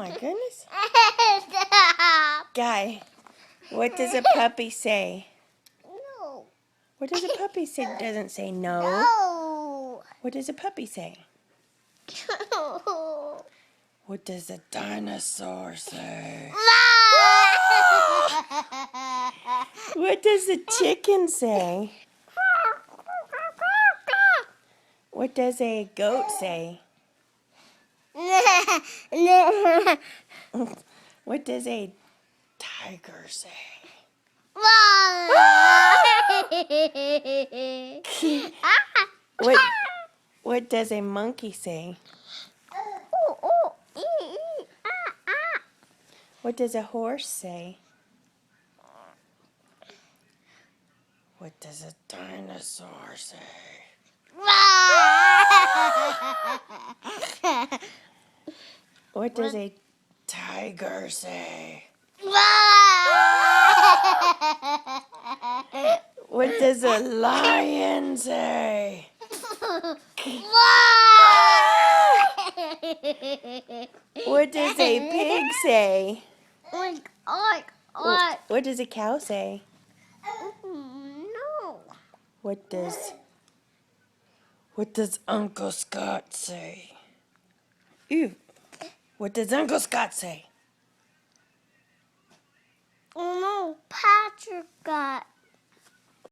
my goodness. Guy, what does a puppy say? No. What does a puppy say? It doesn't say no. No. What does a puppy say? No. What does a dinosaur say? What does a chicken say? What does a goat say? What does a tiger say? What does a monkey say? What does a horse say? What does a dinosaur say? What does a tiger say? What does a lion say? What does a pig say? What does a cow say? No. What does Uncle Scott say? Ew. What does Uncle Scott say? Oh no, Patrick got